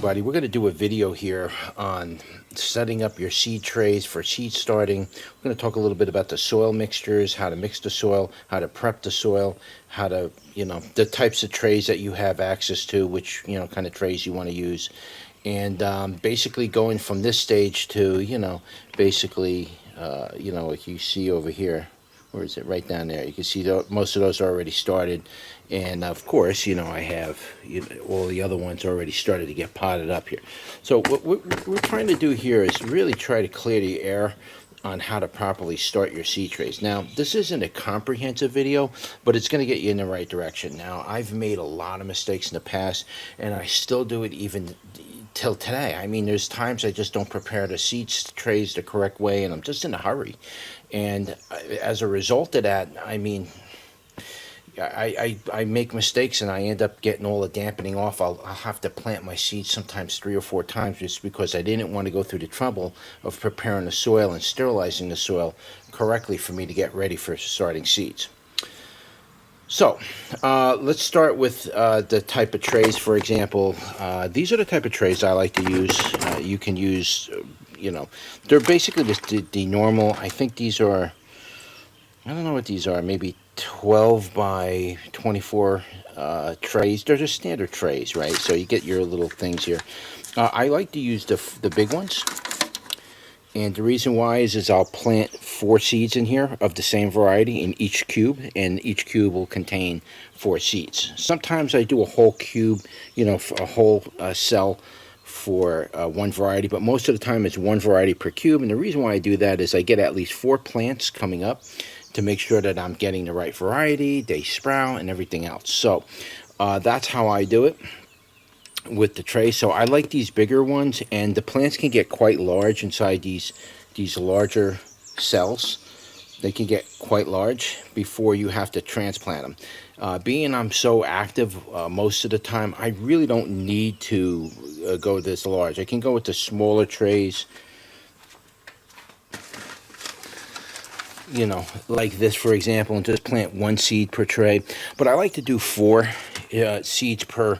everybody. We're going to do a video here on setting up your seed trays for seed starting. We're going to talk a little bit about the soil mixtures, how to mix the soil, how to prep the soil, how to, the types of trays that you have access to, which, kind of trays you want to use. And basically going from this stage to, basically, like you see over here. Where is it? Right down there. You can see most of those are already started. And of course, I have all the other ones already started to get potted up here. So what we're trying to do here is really try to clear the air on how to properly start your seed trays. Now, this isn't a comprehensive video, but it's going to get you in the right direction. Now, I've made a lot of mistakes in the past, and I still do it even till today. I mean, there's times I just don't prepare the seed trays the correct way, and I'm just in a hurry. And as a result of that, I mean, I make mistakes and I end up getting all the dampening off. I'll have to plant my seeds sometimes 3 or 4 times just because I didn't want to go through the trouble of preparing the soil and sterilizing the soil correctly for me to get ready for starting seeds. So let's start with the type of trays. For example, these are the type of trays I like to use. You can use, they're basically just the normal. I think these are, I don't know what these are, maybe 12 by 24 trays. They're just standard trays, right? So you get your little things here. I like to use the big ones. And the reason why is I'll plant 4 seeds in here of the same variety in each cube, and each cube will contain 4 seeds. Sometimes I do a whole cube, a whole cell for one variety, but most of the time it's one variety per cube. And the reason why I do that is I get at least 4 plants coming up to make sure that I'm getting the right variety, they sprout, and everything else. So that's how I do it with the tray. So I like these bigger ones, and the plants can get quite large inside these larger cells. They can get quite large before you have to transplant them. Being I'm so active most of the time, I really don't need to go this large. I can go with the smaller trays, like this, for example, and just plant 1 seed per tray. But I like to do 4 seeds per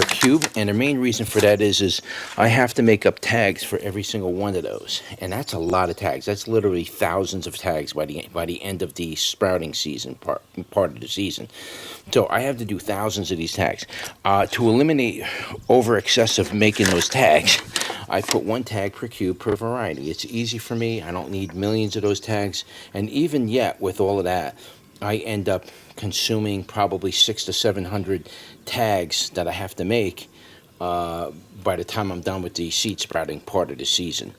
cube, and the main reason for that is I have to make up tags for every single one of those, and that's a lot of tags. That's literally thousands of tags by the end of the sprouting season, part of the season. So I have to do thousands of these tags. To eliminate over excessive making those tags, I put 1 tag per cube per variety. It's easy for me. I don't need millions of those tags, and even yet with all of that, I end up consuming probably 600 to 700 tags that I have to make by the time I'm done with the seed sprouting part of the season.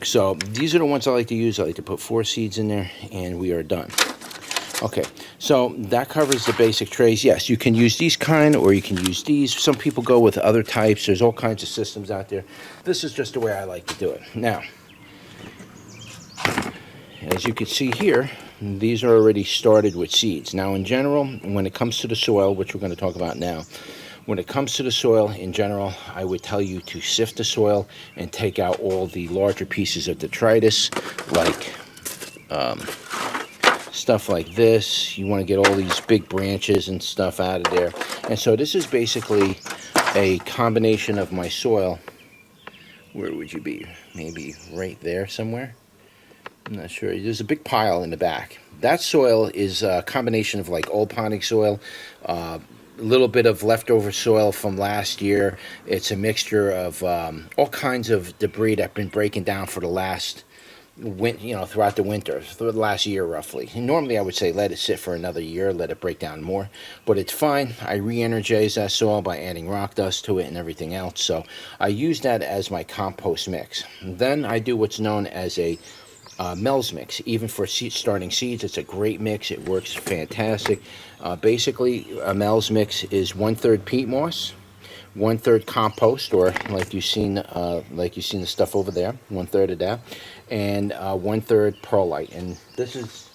So these are the ones I like to use. I like to put 4 seeds in there, and we are done. Okay, so that covers the basic trays. Yes, you can use these kind, or you can use these. Some people go with other types. There's all kinds of systems out there. This is just the way I like to do it. Now, as you can see here, these are already started with seeds. Now, in general, when it comes to the soil, which we're going to talk about now, when it comes to the soil, in general, I would tell you to sift the soil and take out all the larger pieces of detritus, like stuff like this. You want to get all these big branches and stuff out of there. And so this is basically a combination of my soil. Where would you be? Maybe right there somewhere? I'm not sure. There's a big pile in the back. That soil is a combination of like old ponding soil, a little bit of leftover soil from last year. It's a mixture of all kinds of debris that's been breaking down for the last throughout the winter, through the last year roughly. And normally I would say let it sit for another year, let it break down more, but it's fine. I re-energize that soil by adding rock dust to it and everything else. So I use that as my compost mix. And then I do what's known as a Mel's mix. Even for starting seeds, it's a great mix. It works fantastic. Basically, a Mel's mix is 1/3 peat moss, 1/3 compost, or like you've seen the stuff over there, 1/3 of that, and 1/3 perlite. And this is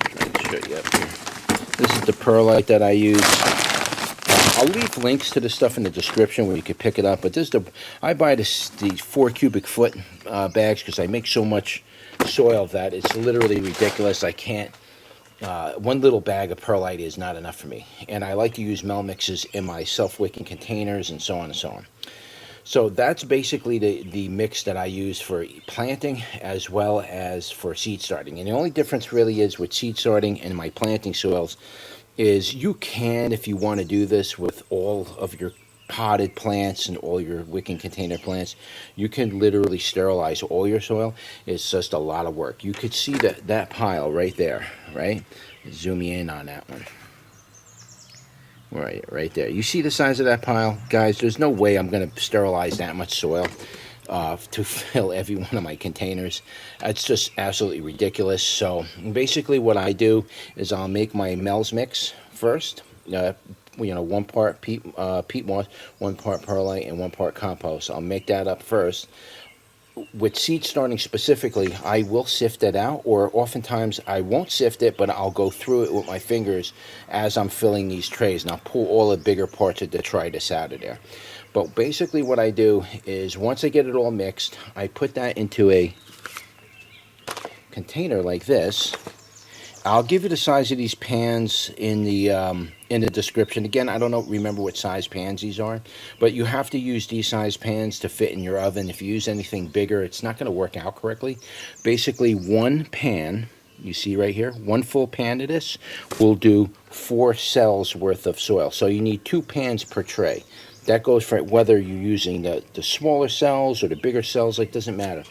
trying to show you up here. This is the perlite that I use. I'll leave links to the stuff in the description where you can pick it up. But I buy the 4 cubic foot bags because I make so much soil that it's literally ridiculous. I can't one little bag of perlite is not enough for me. And I like to use mel mixes in my self-wicking containers and so on and so on. So that's basically the mix that I use for planting as well as for seed starting. And the only difference really is with seed starting and my planting soils is you can, if you want to do this with all of your potted plants and all your wicking container plants, you can literally sterilize all your soil. It's just a lot of work. You could see that pile right there, right? Zoom in on that one. Right there. You see the size of that pile? Guys, there's no way I'm going to sterilize that much soil to fill every one of my containers. That's just absolutely ridiculous. So basically what I do is I'll make my Mel's mix first. 1 part peat moss, 1 part perlite, and 1 part compost. I'll make that up first. With seed starting specifically, I will sift it out, or oftentimes I won't sift it, but I'll go through it with my fingers as I'm filling these trays, and I'll pull all the bigger parts of detritus out of there. But basically what I do is once I get it all mixed, I put that into a container like this. I'll give you the size of these pans in the description. Again, I don't remember what size pans these are, but you have to use these size pans to fit in your oven. If you use anything bigger, it's not going to work out correctly. Basically, one pan, you see right here, 1 full pan of this will do 4 cells worth of soil. So you need 2 pans per tray. That goes for whether you're using the smaller cells or the bigger cells, it doesn't matter.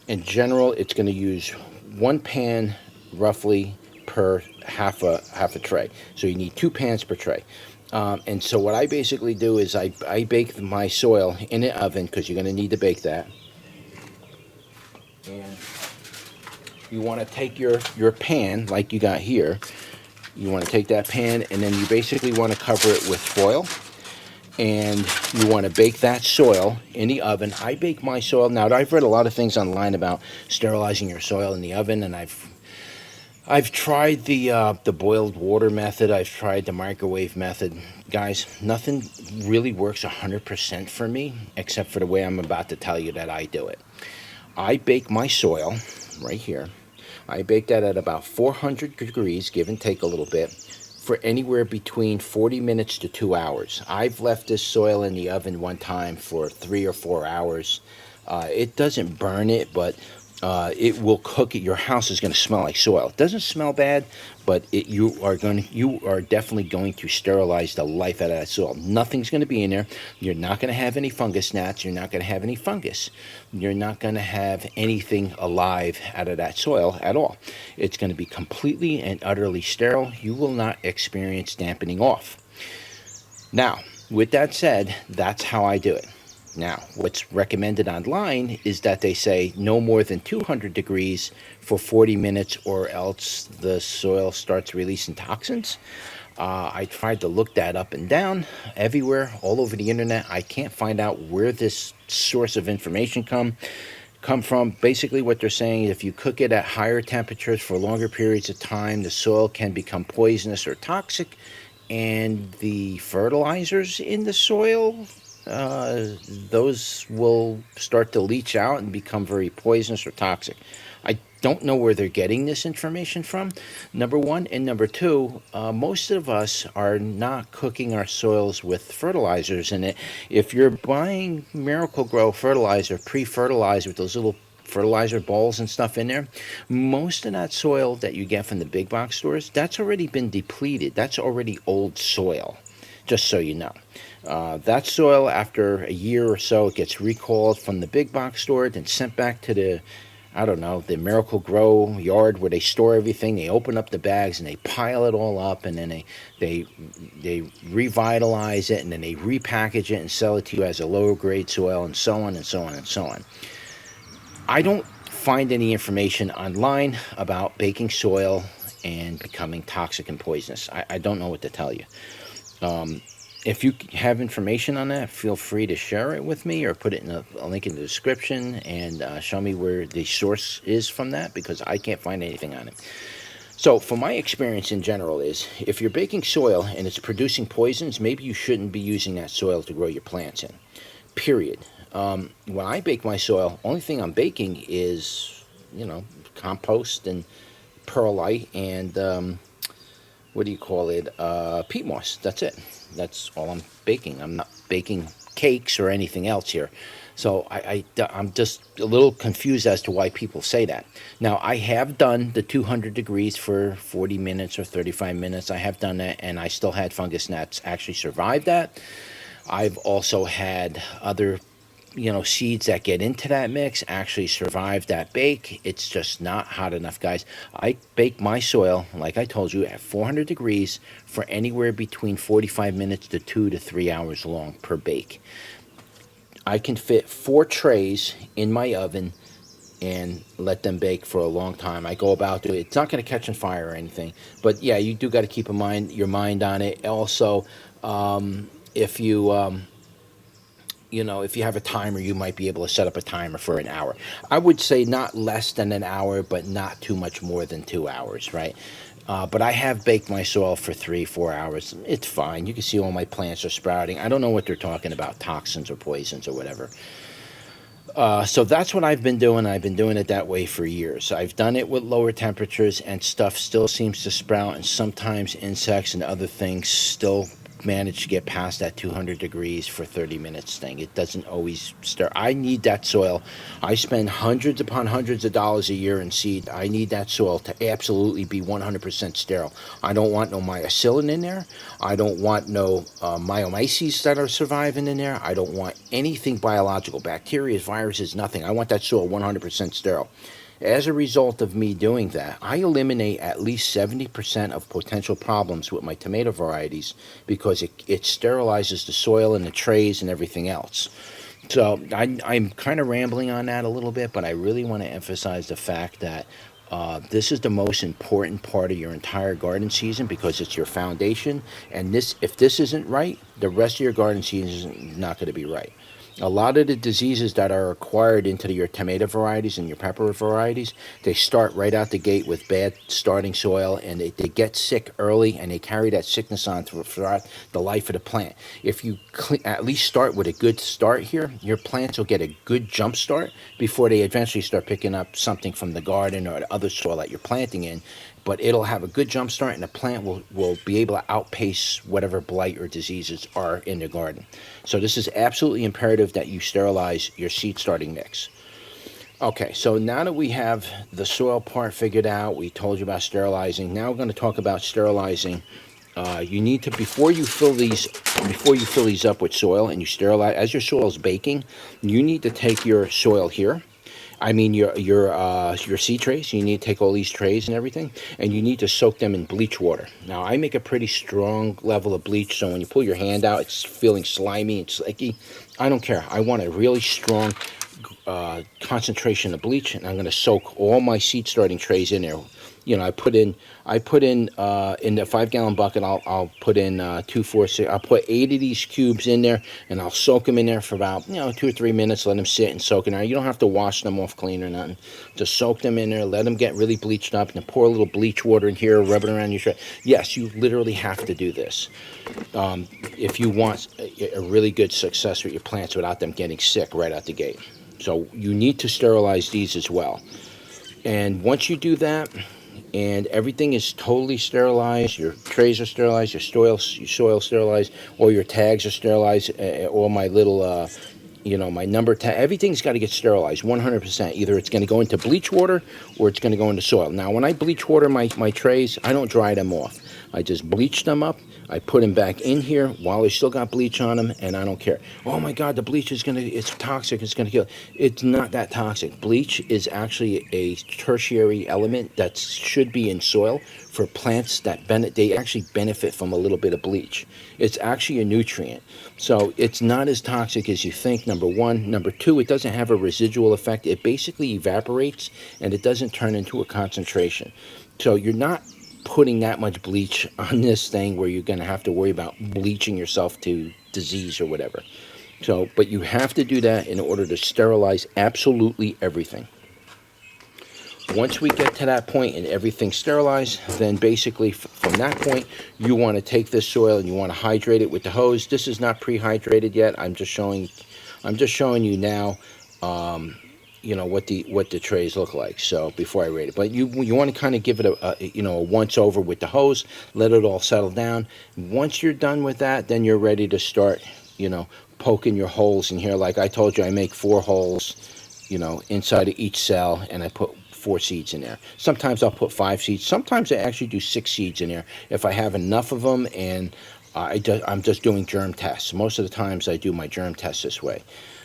In general, it's going to use 1 pan roughly per half a tray. So you need 2 pans per tray. And so what I basically do is I bake my soil in the oven, because you're going to need to bake that. And you want to take your pan like you got here. You want to take that pan, and then you basically want to cover it with foil. And you want to bake that soil in the oven. I bake my soil. Now, I've read a lot of things online about sterilizing your soil in the oven, and I've tried the boiled water method. I've tried the microwave method. Guys, nothing really works 100% for me, except for the way I'm about to tell you that I do it. I bake my soil right here. I bake that at about 400 degrees, give and take a little bit, for anywhere between 40 minutes to 2 hours. I've left this soil in the oven one time for 3 or 4 hours. It doesn't burn it, but it will cook it. Your house is going to smell like soil. It doesn't smell bad, but you are definitely going to sterilize the life out of that soil. Nothing's going to be in there. You're not going to have any fungus gnats. You're not going to have any fungus. You're not going to have anything alive out of that soil at all. It's going to be completely and utterly sterile. You will not experience dampening off. Now, with that said, that's how I do it. Now, what's recommended online is that they say no more than 200 degrees for 40 minutes, or else the soil starts releasing toxins. I tried to look that up and down everywhere, all over the internet. I can't find out where this source of information come from. Basically, what they're saying is if you cook it at higher temperatures for longer periods of time, the soil can become poisonous or toxic, and the fertilizers in the soil, those will start to leach out and become very poisonous or toxic. I don't know where they're getting this information from, number one. And number two, most of us are not cooking our soils with fertilizers in it. If you're buying Miracle-Gro fertilizer, pre-fertilized with those little fertilizer balls and stuff in there, most of that soil that you get from the big box stores, that's already been depleted. That's already old soil, just so you know. That soil, after a year or so, it gets recalled from the big box store, then sent back to the, I don't know, the Miracle-Gro yard where they store everything. They open up the bags and they pile it all up, and then they revitalize it, and then they repackage it and sell it to you as a lower grade soil, and so on and so on and so on. I don't find any information online about baking soil and becoming toxic and poisonous. I don't know what to tell you. If you have information on that, feel free to share it with me, or put it in a link in the description, and show me where the source is from that, because I can't find anything on it. So from my experience in general is, if you're baking soil and it's producing poisons, maybe you shouldn't be using that soil to grow your plants in, period. When I bake my soil, only thing I'm baking is, compost and perlite and what do you call it? Peat moss. That's it. That's all I'm baking. I'm not baking cakes or anything else here. So I'm just a little confused as to why people say that. Now, I have done the 200 degrees for 40 minutes or 35 minutes. I have done that, and I still had fungus gnats actually survive that. I've also had other, seeds that get into that mix actually survive that bake. It's just not hot enough, guys. I bake my soil, like I told you, at 400 degrees for anywhere between 45 minutes to 2 to 3 hours long per bake. I can fit 4 trays in my oven and let them bake for a long time. I go about it. It's not going to catch on fire or anything, but yeah, you do got to keep your mind on it. Also, if you if you have a timer, you might be able to set up a timer for an hour. I would say not less than an hour, but not too much more than 2 hours, right? But I have baked my soil for 3-4 hours. It's fine. You can see all my plants are sprouting. I don't know what they're talking about, toxins or poisons or whatever. So that's what I've been doing. I've been doing it that way for years. I've done it with lower temperatures, and stuff still seems to sprout, and sometimes insects and other things still manage to get past that 200 degrees for 30 minutes thing. It doesn't always stir. I need that soil. I spend hundreds upon hundreds of dollars a year in seed. I need that soil to absolutely be 100% sterile. I don't want no mycelium in there. I don't want no myomyces that are surviving in there. I don't want anything biological, bacteria, viruses, nothing. I want that soil 100% sterile. As a result of me doing that, I eliminate at least 70% of potential problems with my tomato varieties because it sterilizes the soil and the trays and everything else. So I'm kind of rambling on that a little bit, but I really want to emphasize the fact that this is the most important part of your entire garden season because it's your foundation. And if this isn't right, the rest of your garden season is not going to be right. A lot of the diseases that are acquired into your tomato varieties and your pepper varieties, they start right out the gate with bad starting soil, and they get sick early, and they carry that sickness on throughout the life of the plant. If you at least start with a good start here, your plants will get a good jump start before they eventually start picking up something from the garden or the other soil that you're planting in. But it'll have a good jump start, and the plant will be able to outpace whatever blight or diseases are in the garden. So this is absolutely imperative that you sterilize your seed starting mix. Okay, so now that we have the soil part figured out, we told you about sterilizing. Now we're going to talk about sterilizing. You need to, before you fill these up with soil and you sterilize, as your soil is baking, you need to take your soil here. I mean your seed trays. You need to take all these trays and everything, and you need to soak them in bleach water. Now I make a pretty strong level of bleach, so when you pull your hand out, it's feeling slimy and slicky. I don't care. I want a really strong concentration of bleach, and I'm going to soak all my seed starting trays in there. I put in the 5-gallon bucket. I'll put in 2, 4, 6. I'll put 8 of these cubes in there, and I'll soak them in there for about 2 or 3 minutes. Let them sit and soak in there. You don't have to wash them off clean or nothing. Just soak them in there. Let them get really bleached up, and then pour a little bleach water in here, rub it around your tray. Yes, you literally have to do this if you want a really good success with your plants without them getting sick right out the gate. So you need to sterilize these as well. And once you do that, and everything is totally sterilized, your trays are sterilized, your soil sterilized, all your tags are sterilized, all my little, my number tag, everything's got to get sterilized 100%. Either it's going to go into bleach water or it's going to go into soil. Now, when I bleach water my trays, I don't dry them off. I just bleach them up. I put them back in here while they still got bleach on them, and I don't care. Oh my God, the bleach it's toxic, it's going to kill. It's not that toxic. Bleach is actually a tertiary element that should be in soil for plants that they actually benefit from a little bit of bleach. It's actually a nutrient. So it's not as toxic as you think, number one. Number two, it doesn't have a residual effect. It basically evaporates, and it doesn't turn into a concentration. So you're not putting that much bleach on this thing where you're going to have to worry about bleaching yourself to disease or whatever. So, but you have to do that in order to sterilize absolutely everything. Once we get to that point and everything's sterilized, then basically from that point, you want to take this soil and you want to hydrate it with the hose. This is not pre-hydrated yet. I'm just showing you now you know, what the trays look like. So before I rate it, but you want to kind of give it a once over with the hose, let it all settle down. Once you're done with that, then you're ready to start, you know, poking your holes in here. Like I told you, I make 4 holes, you know, inside of each cell, and I put 4 seeds in there. Sometimes I'll put 5 seeds. Sometimes I actually do 6 seeds in there if I have enough of them, and I'm just doing germ tests. Most of the times I do my germ tests this way.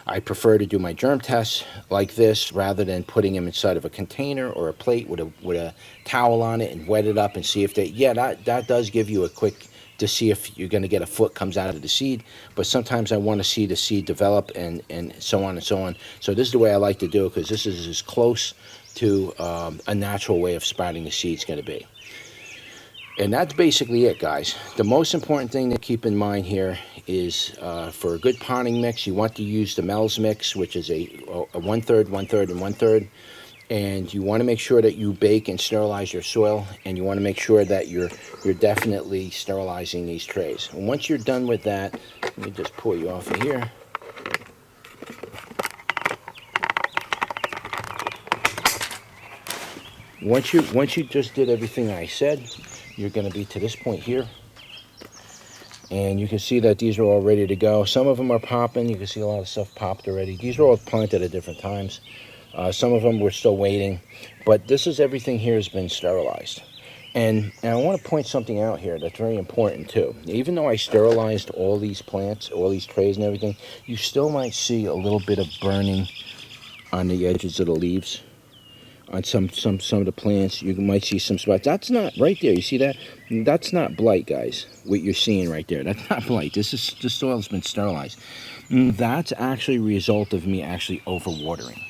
I prefer to do my germ tests like this rather than putting them inside of a container or a plate with a towel on it and wet it up and see if they, yeah, that does give you a quick to see if you're going to get a foot comes out of the seed. But sometimes I want to see the seed develop and so on and so on. So this is the way I like to do it, because this is as close to a natural way of sprouting the seeds going to be. And that's basically it, guys. The most important thing to keep in mind here is for a good potting mix, you want to use the Mel's mix, which is a 1/3, 1/3, and 1/3. And you want to make sure that you bake and sterilize your soil, and you want to make sure that you're definitely sterilizing these trays. And once you're done with that, let me just pull you off of here. Once you just did everything I said, you're going to be to this point here, and you can see that these are all ready to go. Some of them are popping. You can see a lot of stuff popped already. These are all planted at different times. Some of them we're still waiting, but this is everything here has been sterilized. And I want to point something out here that's very important too. Even though I sterilized all these plants, all these trays and everything, you still might see a little bit of burning on the edges of the leaves. On some of the plants, you might see some spots. That's not right there. You see that? That's not blight, guys. What you're seeing right there, that's not blight. The soil's been sterilized. That's actually a result of me actually overwatering.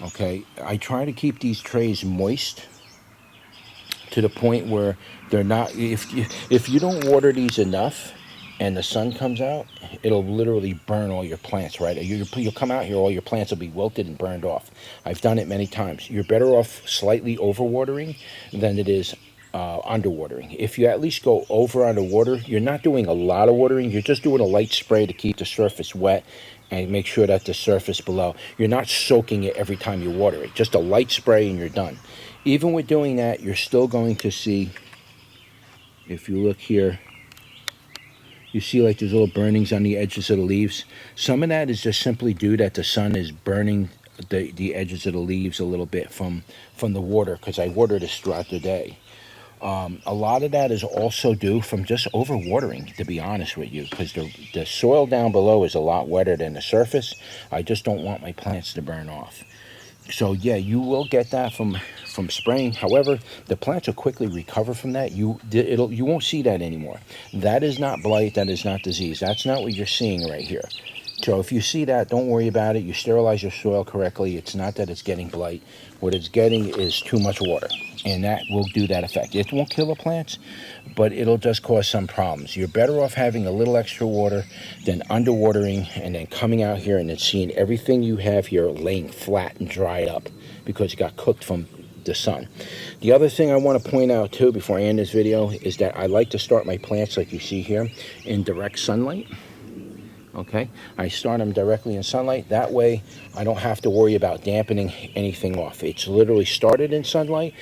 Okay, I try to keep these trays moist to the point where they're not. If you don't water these enough, and the sun comes out, it'll literally burn all your plants, right? You'll come out here, all your plants will be wilted and burned off. I've done it many times. You're better off slightly overwatering than it is underwatering. If you at least go over underwater, you're not doing a lot of watering. You're just doing a light spray to keep the surface wet and make sure that the surface below, you're not soaking it every time you water it. Just a light spray and you're done. Even with doing that, you're still going to see, if you look here, you see like there's little burnings on the edges of the leaves. Some of that is just simply due that the sun is burning the edges of the leaves a little bit from the water, because I water this throughout the day. A lot of that is also due from just overwatering, to be honest with you, because the soil down below is a lot wetter than the surface. I just don't want my plants to burn off. So yeah, you will get that from spraying. However, the plants will quickly recover from that. You won't see that anymore. That is not blight. That is not disease. That's not what you're seeing right here. So if you see that, don't worry about it. You sterilize your soil correctly. It's not that it's getting blight. What it's getting is too much water, and that will do that effect. It won't kill the plants, but it'll just cause some problems. You're better off having a little extra water than underwatering and then coming out here and then seeing everything you have here laying flat and dried up because it got cooked from the sun. The other thing I want to point out too before I end this video is that I like to start my plants, like you see here, in direct sunlight. Okay, I start them directly in sunlight. That way I don't have to worry about dampening anything off. It's literally started in sunlight,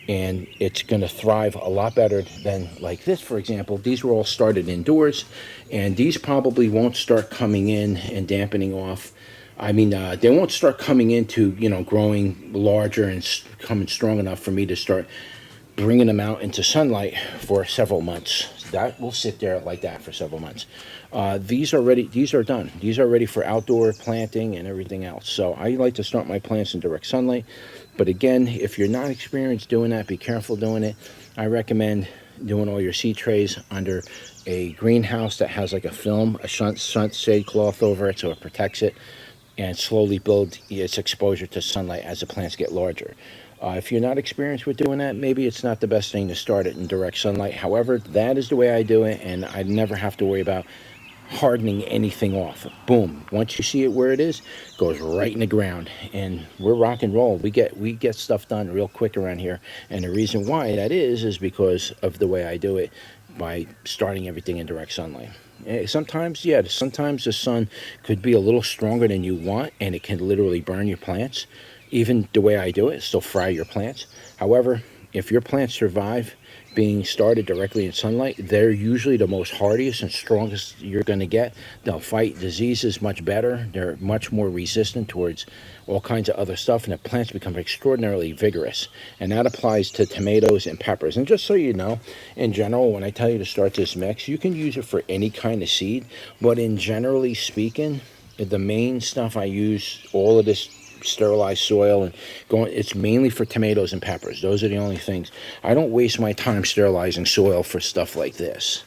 and it's going to thrive a lot better than like this, for example. These were all started indoors, and these probably won't start coming in and dampening off. I mean, they won't start coming into, growing larger and coming strong enough for me to start bringing them out into sunlight for several months. That will sit there like that for several months. These are ready. These are done. These are ready for outdoor planting and everything else. So I like to start my plants in direct sunlight. But again, if you're not experienced doing that, be careful doing it. I recommend doing all your seed trays under a greenhouse that has like a film, a sunshade cloth over it so it protects it, and slowly build its exposure to sunlight as the plants get larger. If you're not experienced with doing that, maybe it's not the best thing to start it in direct sunlight. However, that is the way I do it, and I never have to worry about hardening anything off. Boom. Once you see it where it is, it goes right in the ground, and we're rock and roll. We get stuff done real quick around here, and the reason why that is because of the way I do it, by starting everything in direct sunlight. Sometimes, yeah, sometimes the sun could be a little stronger than you want, and it can literally burn your plants. Even the way I do it, still fry your plants. However, if your plants survive being started directly in sunlight, they're usually the most hardiest and strongest you're going to get. They'll fight diseases much better. They're much more resistant towards all kinds of other stuff, and the plants become extraordinarily vigorous. And that applies to tomatoes and peppers. And just so you know, in general, when I tell you to start this mix, you can use it for any kind of seed, but in generally speaking, the main stuff I use, all of this sterilized soil and going, it's mainly for tomatoes and peppers. Those are the only things. I don't waste my time sterilizing soil for stuff like this.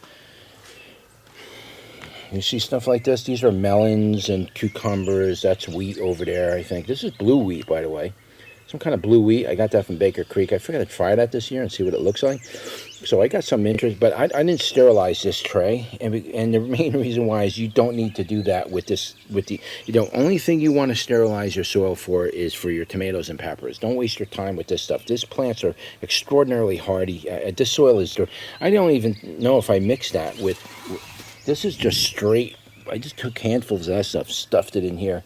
You see stuff like this? These are melons and cucumbers. That's wheat over there, I think. This is blue wheat, by the way. Some kind of blue wheat. I got that from Baker Creek. I figured I'd try that this year and see what it looks like. So I got some interest, but I didn't sterilize this tray. And the main reason why is you don't need to do that with this. Only thing you want to sterilize your soil for is for your tomatoes and peppers. Don't waste your time with this stuff. These plants are extraordinarily hardy. This soil is, I don't even know if I mixed that with, this is just straight. I just took handfuls of that stuff, stuffed it in here.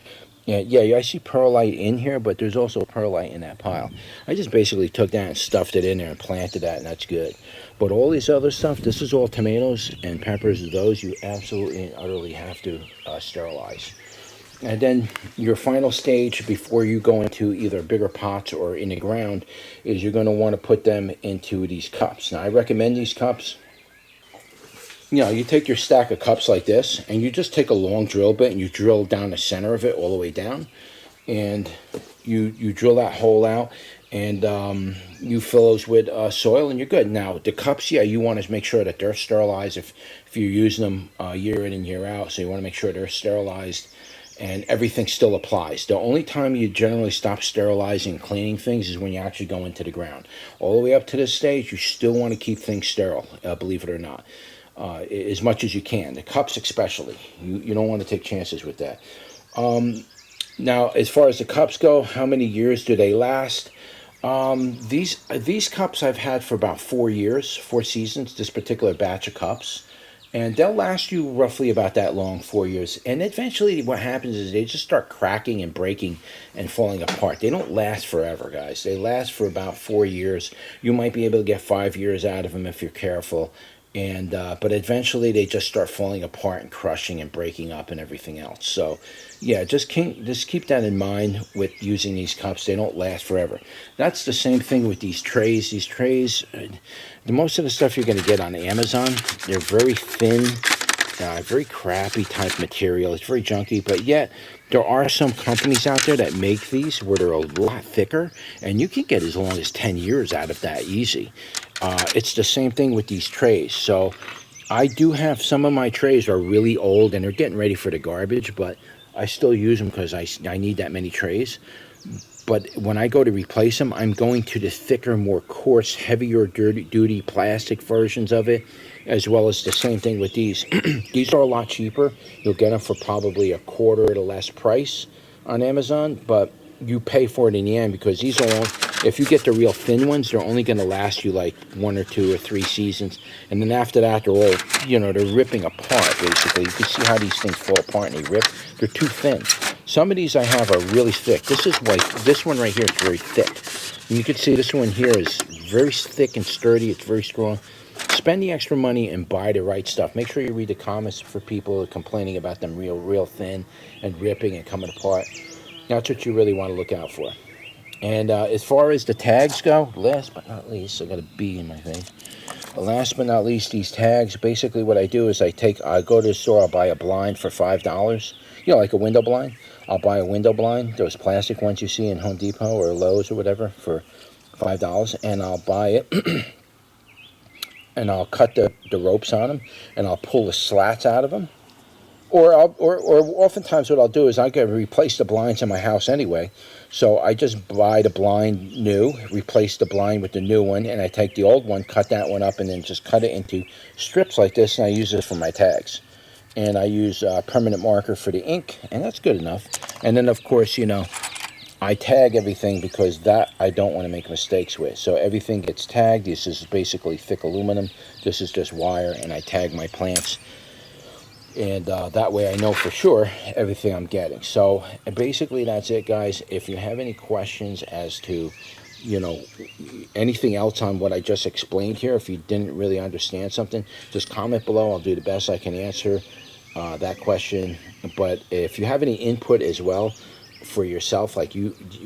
Yeah, I see perlite in here, but there's also perlite in that pile. I just basically took that and stuffed it in there and planted that, and that's good. But all this other stuff, this is all tomatoes and peppers. Those you absolutely and utterly have to sterilize. And then your final stage before you go into either bigger pots or in the ground is you're going to want to put them into these cups. Now, I recommend these cups. You take your stack of cups like this, and you just take a long drill bit, and you drill down the center of it all the way down, and you drill that hole out, and you fill those with soil, and you're good. Now, the cups, you want to make sure that they're sterilized if you're using them year in and year out, so you want to make sure they're sterilized, and everything still applies. The only time you generally stop sterilizing and cleaning things is when you actually go into the ground. All the way up to this stage, you still want to keep things sterile, believe it or not. As much as you can. The cups especially. You don't want to take chances with that. Now, as far as the cups go, how many years do they last? These cups I've had for about 4 years, 4 seasons, this particular batch of cups. And they'll last you roughly about that long, 4 years. And eventually what happens is they just start cracking and breaking and falling apart. They don't last forever, guys. They last for about 4 years. You might be able to get 5 years out of them if you're careful. And but eventually they just start falling apart and crushing and breaking up and everything else. So yeah, just keep that in mind with using these cups. They don't last forever. That's the same thing with these trays. These trays, most of the stuff you're going to get on Amazon, they're very thin, very crappy type material. It's very junky, but yet there are some companies out there that make these where they're a lot thicker, and you can get as long as 10 years out of that easy. It's the same thing with these trays. So I do have some of my trays are really old and they're getting ready for the garbage, but I still use them because I need that many trays. But when I go to replace them, I'm going to the thicker, more coarse, heavier duty plastic versions of it, as well as the same thing with these. These are a lot cheaper. You'll get them for probably a quarter or less price on Amazon, but you pay for it in the end because these are all, if you get the real thin ones, they're only going to last you like 1 or 2 or 3 seasons. And then after that, they're all, they're ripping apart, basically. You can see how these things fall apart and they rip. They're too thin. Some of these I have are really thick. This is white. This one right here is very thick. And you can see this one here is very thick and sturdy. It's very strong. Spend the extra money and buy the right stuff. Make sure you read the comments for people complaining about them real thin and ripping and coming apart. That's what you really want to look out for. And as far as the tags go, last but not least, I got a bee in my face. Last but not least, these tags, basically what I do is I go to the store, I'll buy a blind for $5. Like a window blind. I'll buy a window blind, those plastic ones you see in Home Depot or Lowe's or whatever, for $5. And I'll buy it, and I'll cut the ropes on them, and I'll pull the slats out of them. Or oftentimes what I'll do is I can replace the blinds in my house anyway. So I just buy the blind new, replace the blind with the new one, and I take the old one, cut that one up, and then just cut it into strips like this, and I use this for my tags. And I use permanent marker for the ink, and that's good enough. And then, of course, I tag everything because that I don't want to make mistakes with. So everything gets tagged. This is basically thick aluminum. This is just wire, and I tag my plants. And that way I know for sure everything I'm getting. So basically that's it, guys. If you have any questions as to, you know, anything else on what I just explained here, if you didn't really understand something, just comment below. I'll do the best I can answer that question. But if you have any input as well for yourself, like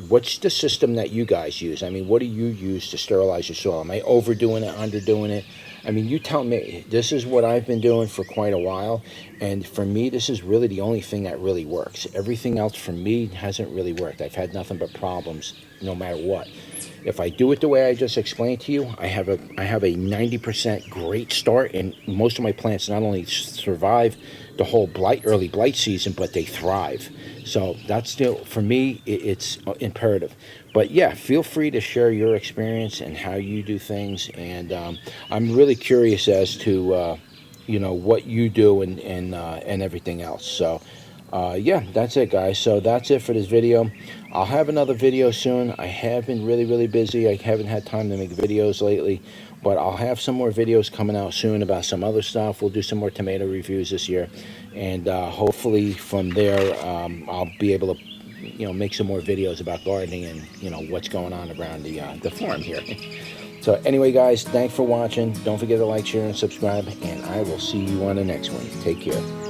what's the system that you guys use? I mean, what do you use to sterilize your soil? Am I overdoing it, underdoing it? I mean, you tell me. This is what I've been doing for quite a while, and for me, this is really the only thing that really works. Everything else for me hasn't really worked. I've had nothing but problems no matter what. If I do it the way I just explained to you, I have a 90% great start, and most of my plants not only survive the whole early blight season, but they thrive. So that's still, for me, it's imperative. But yeah, feel free to share your experience and how you do things, and I'm really curious as to you know, what you do and everything else. So yeah, that's it, guys. So that's it for this video. I'll have another video soon. I have been really busy. I haven't had time to make videos lately, but I'll have some more videos coming out soon about some other stuff. We'll do some more tomato reviews this year, and hopefully from there I'll be able to, you know, make some more videos about gardening and, you know, what's going on around the farm here. So anyway, guys, thanks for watching. Don't forget to like, share, and subscribe, and I will see you on the next one. Take care.